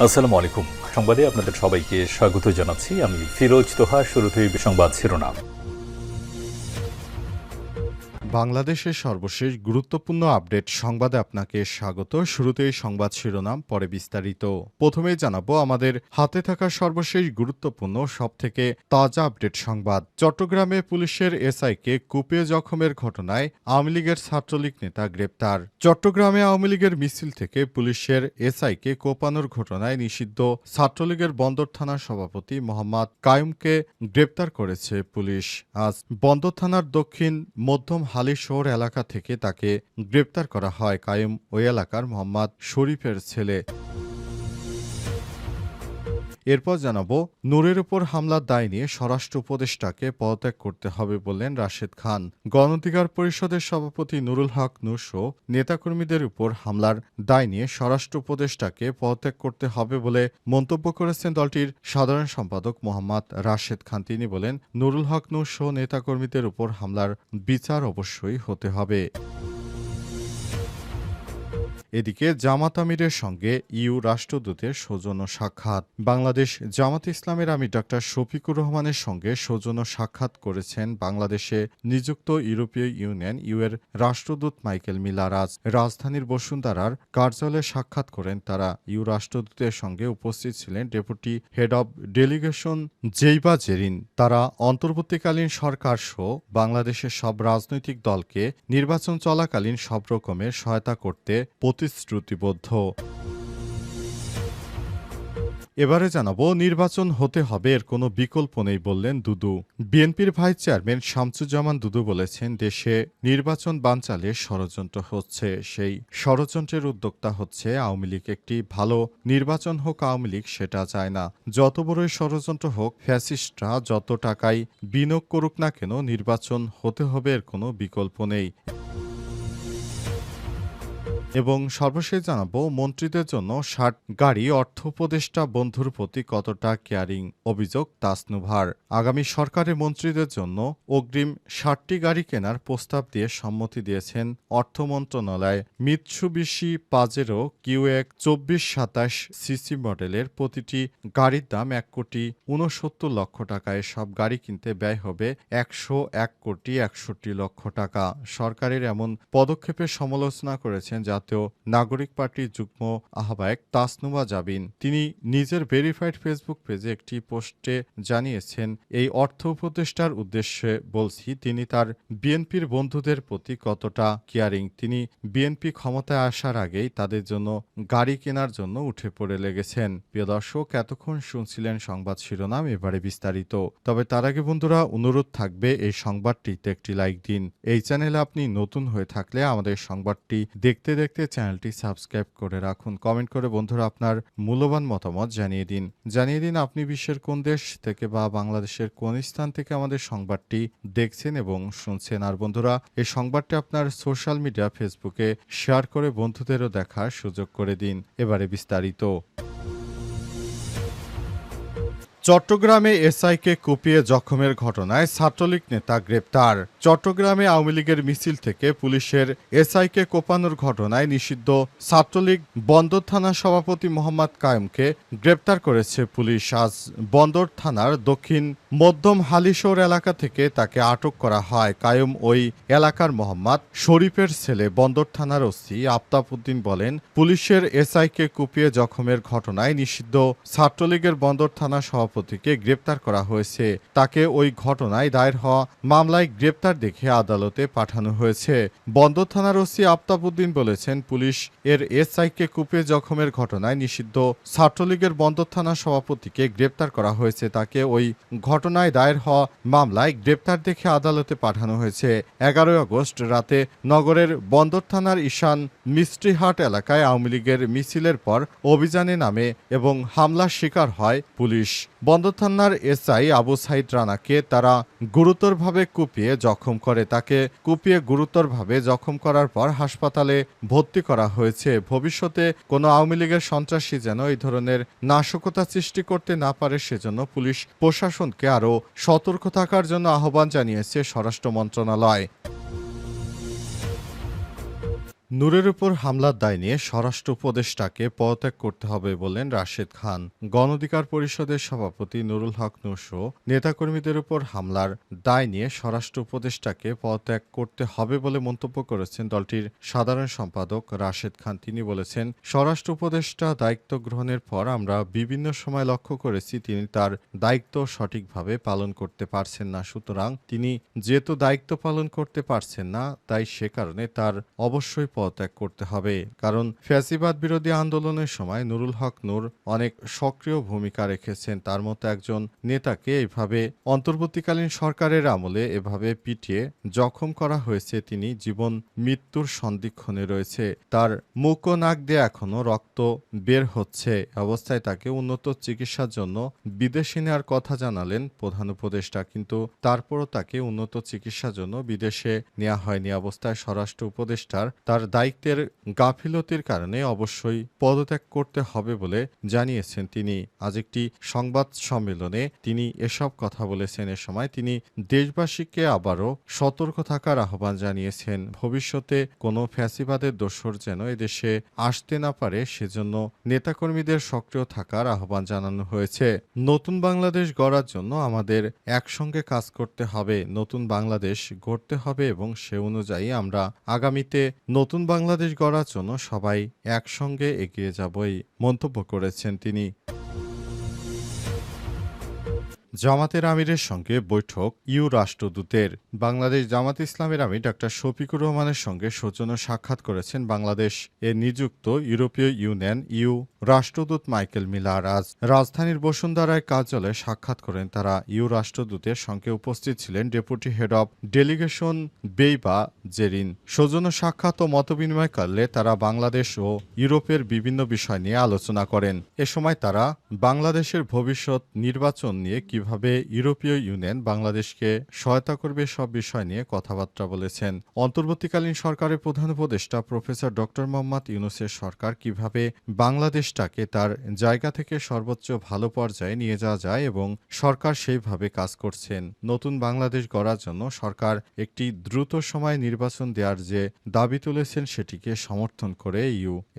আসসালামু আলাইকুম। সংবাদে আপনাদের সবাইকে স্বাগত জানাচ্ছি। আমি ফিরোজ তোহা। শুরুতেই সংবাদ শিরোনাম। বাংলাদেশের সর্বশেষ গুরুত্বপূর্ণ আপডেট সংবাদে আপনাকে স্বাগত। শুরুতেই সংবাদ শিরোনাম, পরে বিস্তারিত। প্রথমেই জানাবো আমাদের হাতে থাকা সর্বশেষ গুরুত্বপূর্ণ সবথেকে তাজা আপডেট সংবাদ। চট্টগ্রামে পুলিশের এসআইকে কুপিয়ে জখমের ঘটনায় আওয়ামী লীগের ছাত্রলীগ নেতা গ্রেপ্তার। চট্টগ্রামে আওয়ামী লীগের মিছিল থেকে পুলিশের এসআইকে কোপানোর ঘটনায় নিষিদ্ধ ছাত্রলীগের বন্দর থানার সভাপতি মোহাম্মদ কায়ুমকে গ্রেপ্তার করেছে পুলিশ। আজ বন্দর থানার দক্ষিণ মধ্যম হালিশহর এলাকা থেকে তাকে গ্রেপ্তার করা হয়। কায়ুম ওই এলাকার মোহাম্মদ শরীফের ছেলে। এরপর জানাবো, নূরের উপর হামলার দায় নিয়ে স্বরাষ্ট্র উপদেষ্টাকে পদত্যাগ করতে হবে বললেন রাশেদ খান। গণ অধিকার পরিষদের সভাপতি নুরুল হক নূরসহ নেতাকর্মীদের উপর হামলার দায় নিয়ে স্বরাষ্ট্র উপদেষ্টাকে পদত্যাগ করতে হবে বলে মন্তব্য করেছেন দলটির সাধারণ সম্পাদক মোহাম্মদ রাশেদ খান। তিনি বলেন, নুরুল হক নূরসহ নেতাকর্মীদের উপর হামলার বিচার অবশ্যই হতে হবে। এদিকে জামাত আমিরের সঙ্গে ইইউ রাষ্ট্রদূতের সৌজন্য সাক্ষাৎ। বাংলাদেশ জামাত ইসলামের আমির ডা শফিকুর রহমানের সঙ্গে সৌজন্য সাক্ষাৎ করেছেন বাংলাদেশে নিযুক্ত ইউরোপীয় ইউনিয়ন এর রাষ্ট্রদূত মাইকেল মিলার। আজ রাজধানীর বসুন্ধরার কার্যালয়ে সাক্ষাৎ করেন তারা। ইইউ রাষ্ট্রদূতের সঙ্গে উপস্থিত ছিলেন deputy head of delegation Zeiba Zerin. তারা অন্তর্বর্তীকালীন সরকার সহ বাংলাদেশের সব রাজনৈতিক দলকে নির্বাচন চলাকালীন সব রকমের সহায়তা করতে প্রতিশ্রুতিবদ্ধ। এবারে জানাবো, নির্বাচন হতে হবে, এর কোনো বিকল্প নেই বললেন দুদু। বিএনপির ভাইস চেয়ারম্যান শামসুজ্জামান দুদু বলেছেন, দেশে নির্বাচন বানচালে ষড়যন্ত্র হচ্ছে। সেই ষড়যন্ত্রের উদ্যোক্তা হচ্ছে আওয়ামী লীগ। একটি ভালো নির্বাচন হোক, আওয়ামী লীগ সেটা চায় না। যত বড়ই ষড়যন্ত্র হোক, ফ্যাসিস্টরা যত টাকাই বিনিয়োগ করুক না কেন, নির্বাচন হতে হবে, এর কোনো বিকল্প নেই। এবং সর্বশেষ জানাবো, মন্ত্রীদের জন্য ৬০ গাড়ি অর্থ উপদেষ্টা বন্ধুর প্রতি কতটা কেয়ারিং, অভিযোগ তাসনুভার। আগামী সরকারের মন্ত্রীদের জন্য অগ্রিম ৬০টি গাড়ি কেনার প্রস্তাব দিয়ে সম্মতি দিয়েছেন অর্থ মন্ত্রণালয়। মিৎসুবিশি পাজেরো কিউএক ২৪২৭ সিসি মডেলের প্রতিটি গাড়ির দাম ১,৬৯,০০,০০০ টাকা। এসব গাড়ি কিনতে ব্যয় হবে ১০১,৬১,০০,০০০ টাকা। সরকারের এমন পদক্ষেপের সমালোচনা করেছেন জাতীয় নাগরিক পার্টির যুগ্ম আহ্বায়ক তাসনুভা জাবিন। তিনি নিজের ভেরিফাইড ফেসবুক পেজে একটি পোস্টে জানিয়েছেন, এই অর্থ উপদেষ্টার উদ্দেশ্যে বলছি, তিনি তার বিএনপির বন্ধুদের প্রতি কতটা কেয়ারিং। তিনি বিএনপি ক্ষমতায় আসার আগেই তাদের জন্য গাড়ি কেনার জন্য উঠে পড়ে লেগেছেন। প্রিয় দর্শক, এতক্ষণ শুনছিলেন সংবাদ শিরোনাম, এবারে বিস্তারিত। তবে তার আগে বন্ধুরা, অনুরোধ থাকবে এই সংবাদটিতে একটি লাইক দিন। এই চ্যানেলে আপনি নতুন হয়ে থাকলে আমাদের সংবাদটি দেখতে দেখতে চ্যানেলটি সাবস্ক্রাইব করে রাখুন। কমেন্ট করে বন্ধুরা আপনার মূল্যবান মতামত জানিয়ে দিন আপনি বিশ্বের কোন দেশ থেকে বা বাংলাদেশের কোন স্থান থেকে আমাদের সংবাদটি দেখছেন এবং শুনছেন। আর বন্ধুরা, এই সংবাদটি আপনার সোশ্যাল মিডিয়া ফেসবুকে শেয়ার করে বন্ধুদেরও দেখার সুযোগ করে দিন। এবারে বিস্তারিত। চট্টগ্রামে এসআইকে কুপিয়ে জখমের ঘটনায় ছাত্রলীগ নেতা গ্রেপ্তার। চট্টগ্রামে আওয়ামী লীগের মিছিল থেকে পুলিশের এসআইকে কোপানোর ঘটনায় নিষিদ্ধ ছাত্রলীগ বন্দর থানার সভাপতি মোহাম্মদ কায়ুমকে গ্রেপ্তার করেছে পুলিশ। আজ বন্দর থানার দক্ষিণ মধ্যম হালিশহর এলাকা থেকে তাকে আটক করা হয়। কায়ুম ওই এলাকার মোহাম্মদ শরীফের ছেলে। বন্দর থানার ওসি আফতাব উদ্দিন বলেন, পুলিশের এসআইকে কুপিয়ে জখমের ঘটনায় নিষিদ্ধ ছাত্রলীগের বন্দর থানা সভাপতিকে গ্রেপ্তার করা হয়েছে। তাকে ওই ঘটনায় দায়ের হওয়া মামলায় গ্রেপ্তার দেখে আদালতে পাঠানো হয়েছে। বন্দর থানার ওসি আফতাব উদ্দিন বলেছেন, পুলিশ এর এসআইকে কুপিয়ে জখমের ঘটনায় নিষিদ্ধ ছাত্রলীগের বন্দর থানা সভাপতিকে গ্রেপ্তার করা হয়েছে। তাকে ওই ঘটনায় দায়ের হওয়া মামলায় গ্রেপ্তার দেখে আদালতে পাঠানো হয়েছে। ১১ আগস্ট রাতে নগরের বন্দর থানার ঈশান মিস্ত্রিহাট এলাকায় আওয়ামী লীগের মিছিলের পর অভিযানে নামে এবং হামলার শিকার হয় পুলিশ। বন্দর থানার এসআই আবু সাইদ রানাকে তারা গুরুতরভাবে কুপিয়ে জখম করে। তাকে কুপিয়ে গুরুতরভাবে জখম করার পর হাসপাতালে ভর্তি করা হয়েছে। ভবিষ্যতে কোনো আওয়ামী লীগের সন্ত্রাসী যেন এই ধরনের নাশকতা সৃষ্টি করতে না পারে, সেজন্য পুলিশ প্রশাসনকে আরও সতর্ক থাকার জন্য আহ্বান জানিয়েছে স্বরাষ্ট্র মন্ত্রণালয়। নূরের উপর হামলার দায় নিয়ে স্বরাষ্ট্র উপদেষ্টাকে পদত্যাগ করতে হবে বললেন রাশেদ খান। গণ অধিকার পরিষদের সভাপতি নুরুল হক নূরসহ নেতাকর্মীদের উপর হামলার দায় নিয়ে স্বরাষ্ট্র উপদেষ্টাকে পদত্যাগ করতে হবে বলে মন্তব্য করেছেন দলটির সাধারণ সম্পাদক রাশেদ খান। তিনি বলেছেন, স্বরাষ্ট্র উপদেষ্টা দায়িত্ব গ্রহণের পর আমরা বিভিন্ন সময় লক্ষ্য করেছি তিনি তার দায়িত্ব সঠিকভাবে পালন করতে পারছেন না। সুতরাং তিনি যেহেতু দায়িত্ব পালন করতে পারছেন না, তাই সে কারণে তার অবশ্যই পদত্যাগ করতে হবে। কারণ ফ্যাসিবাদ বিরোধী আন্দোলনের সময় নুরুল হক নূর অনেক সক্রিয় ভূমিকা রেখেছেন। তার মতো একজন নেতাকে এভাবে অন্তর্বর্তীকালীন সরকারের আমলে এভাবে পিটিয়ে জখম করা হয়েছে। তিনি জীবন মৃত্যুর সন্ধিক্ষণে রয়েছে। তার মুখ ও নাক দিয়ে এখনো রক্ত বের হচ্ছে। অবস্থায় তাকে উন্নত চিকিৎসার জন্য বিদেশে নেওয়ার কথা জানালেন প্রধান উপদেষ্টা, কিন্তু তারপরও তাকে উন্নত চিকিৎসার জন্য বিদেশে নেওয়া হয়নি। অবস্থায় স্বরাষ্ট্র উপদেষ্টার তার দায়িত্বের গাফিলতির কারণে অবশ্যই পদত্যাগ করতে হবে বলে জানিয়েছেন তিনি। আজ একটি সংবাদ সম্মেলনে তিনি এসব কথা বলেছেন। এ সময় তিনি দেশবাসীকে আবারও সতর্ক থাকার আহ্বান জানিয়েছেন। ভবিষ্যতে কোনো ফ্যাসিবাদের দোসর যেন এদেশে আসতে না পারে, সেজন্য নেতাকর্মীদের সক্রিয় থাকার আহ্বান জানানো হয়েছে। নতুন বাংলাদেশ গড়ার জন্য আমাদের একসঙ্গে কাজ করতে হবে, নতুন বাংলাদেশ গড়তে হবে এবং সে অনুযায়ী আমরা আগামীতে নতুন বাংলাদেশ গড়ার জন্য সবাই একসঙ্গে এগিয়ে যাবই মন্তব্য করেছেন তিনি। জামাতের আমিরের সঙ্গে বৈঠক রাষ্ট্রদূতের। বাংলাদেশ জামাত ইসলামের আমির ডাক্তার শফিকুর রহমানের সঙ্গে সৌজন্য সাক্ষাৎ করেছেন বাংলাদেশ এ নিযুক্ত ইউরোপীয় ইউনিয়ন রাষ্ট্রদূত মাইকেল মিলার। আজ রাজধানীর বসুন্ধরায় কার্যালয়ে সাক্ষাৎ করেন তারা। রাষ্ট্রদূতের সঙ্গে উপস্থিত ছিলেন ডেপুটি হেড অব ডেলিগেশন বেইবা জেরিন। সৌজন্য সাক্ষাৎ ও মতবিনিময় করলে তারা বাংলাদেশ ও ইউরোপের বিভিন্ন বিষয় নিয়ে আলোচনা করেন। এ সময় তারা বাংলাদেশের ভবিষ্যৎ নির্বাচন নিয়ে কিভাবে ইউরোপীয় ইউনিয়ন বাংলাদেশকে সহায়তা করবে সব বিষয় নিয়ে কথাবার্তা বলেছেন। অন্তর্বর্তীকালীন সরকারের প্রধান উপদেষ্টা প্রফেসর ডক্টর মোহাম্মদ ইউনূসের সরকার কিভাবে বাংলাদেশটাকে তার জায়গা থেকে সর্বোচ্চ ভালো পর্যায়ে নিয়ে যাওয়া যায় এবং সরকার সেইভাবে কাজ করছেন। নতুন বাংলাদেশ গড়ার জন্য সরকার একটি দ্রুত সময় নির্বাচন দেওয়ার যে দাবি তুলেছেন সেটিকে সমর্থন করে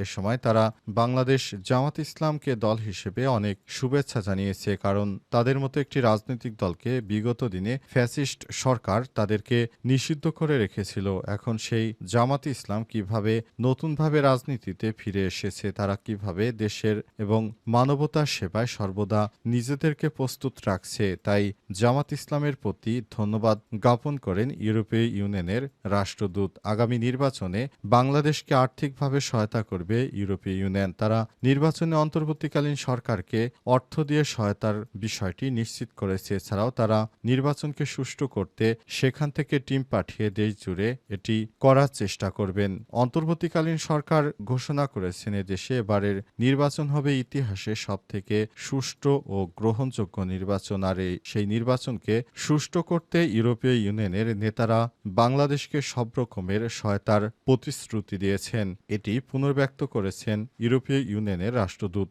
এ সময় তারা বাংলাদেশ জামাত ইসলামকে দল হিসেবে অনেক শুভেচ্ছা জানিয়েছে। কারণ তাদের মতো একটি রাজনৈতিক দলকে বিগত দিনে ফ্যাসিস্ট সরকার তাদেরকে নিষিদ্ধ করে রেখেছিল। এখন সেই জামাত ইসলাম কিভাবে নতুনভাবে রাজনীতিতে ফিরে এসেছে, তারা কিভাবে দেশের এবং মানবতার সেবায় সর্বদা নিজেদেরকে প্রস্তুত রাখছে, তাই জামাত ইসলামের প্রতি ধন্যবাদ জ্ঞাপন করেন ইউরোপীয় ইউনিয়নের রাষ্ট্রদূত। আগামী নির্বাচনে বাংলাদেশকে আর্থিকভাবে সহায়তা করবে ইউরোপীয় ইউনিয়ন। তারা নির্বাচনে অন্তর্বর্তীকালীন সরকারকে অর্থ দিয়ে সহায়তার বিষয়টি নিশ্চিত করেছে। এছাড়াও তারা নির্বাচনকে সুষ্ঠু করতে সেখান থেকে টিম পাঠিয়ে দেশ জুড়ে এটি করার চেষ্টা করবেন। অন্তর্বর্তীকালীন সরকার ঘোষণা করেছেন এদেশে এবারের নির্বাচন হবে ইতিহাসে সবথেকে সুষ্ঠু ও গ্রহণযোগ্য নির্বাচন। আর সেই নির্বাচনকে সুষ্ঠু করতে ইউরোপীয় ইউনিয়নের নেতারা বাংলাদেশকে সব রকমের সহায়তার প্রতিশ্রুতি দিয়েছেন। এটি পুনর্ব্যক্ত করেছেন ইউরোপীয় ইউনিয়নের রাষ্ট্রদূত।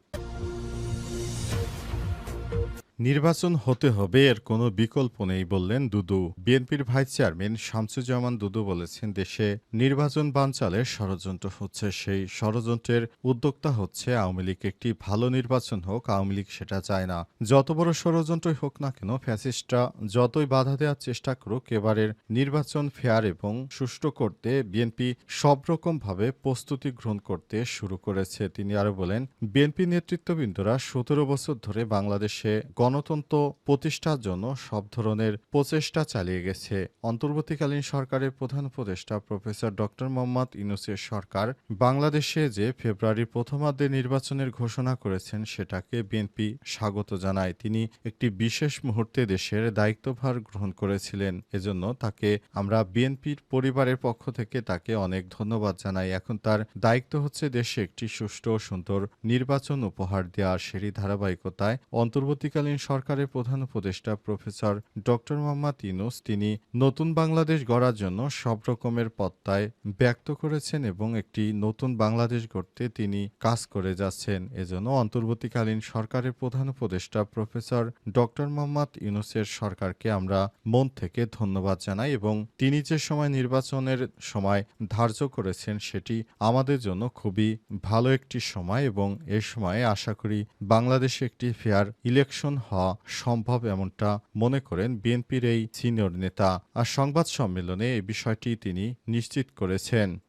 নির্বাচন হতে হবে, এর কোনো বিকল্প নেই বললেন দুদু। বিএনপির ভাইস চেয়ারম্যান শামসুজ্জামান দুদু বলেছেন, দেশে নির্বাচন বানচালের ষড়যন্ত্র হচ্ছে। সেই ষড়যন্ত্রের উদ্যোক্তা হচ্ছে আওয়ামী লীগ। একটি ভালো নির্বাচন হোক, আওয়ামী লীগ সেটা চায় না। যত বড় ষড়যন্ত্রই হোক না কেন, ফ্যাসিস্টরা যতই বাধা দেওয়ার চেষ্টা করুক, এবারের নির্বাচন ফেয়ার এবং সুষ্ঠু করতে বিএনপি সব রকমভাবে প্রস্তুতি গ্রহণ করতে শুরু করেছে। তিনি আরো বলেন, বিএনপি নেতৃত্ববৃন্দরা ১৭ বছর ধরে বাংলাদেশে গণতন্ত্র প্রতিষ্ঠার জন্য সব ধরনের প্রচেষ্টা চালিয়ে গেছে। অন্তর্বর্তীকালীন সরকারের প্রধান উপদেষ্টা প্রফেসর ডক্টর মোহাম্মদ ইউনূসের সরকার বাংলাদেশে যে ফেব্রুয়ারির প্রথমার্ধে নির্বাচনের ঘোষণা করেছেন সেটাকে বিএনপি স্বাগত জানায়। তিনি একটি বিশেষ মুহূর্তে দেশের দায়িত্বভার গ্রহণ করেছিলেন, এজন্য তাকে আমরা বিএনপির পরিবারের পক্ষ থেকে তাকে অনেক ধন্যবাদ জানাই। এখন তার দায়িত্ব হচ্ছে দেশে একটি সুষ্ঠু ও সুন্দর নির্বাচন উপহার দেওয়া। সেরই ধারাবাহিকতায় অন্তর্বর্তীকালীন অন্তর্বর্তীকালীন সরকারের প্রধান উপদেষ্টা প্রফেসর ডক্টর মোহাম্মদ ইউনূস তিনি নতুন বাংলাদেশ গড়ার জন্য সব রকমের প্রত্যয় ব্যক্ত করেছেন এবং একটি নতুন বাংলাদেশ গড়তে তিনি কাজ করে যাচ্ছেন। এজন্য অন্তর্বর্তীকালীন সরকারের প্রধান উপদেষ্টা প্রফেসর ডক্টর মোহাম্মদ ইউনূসের সরকারকে আমরা মন থেকে ধন্যবাদ জানাই এবং তিনি যে সময় নির্বাচনের সময় ধার্য করেছেন সেটি আমাদের জন্য খুবই ভালো একটি সময় এবং এই সময়ে আশা করি বাংলাদেশে একটি ফেয়ার ইলেকশন হওয়া সম্ভব এমনটা মনে করেন বিএনপির এই সিনিয়র নেতা। আর সংবাদ সম্মেলনে এই বিষয়টি তিনি নিশ্চিত করেছেন।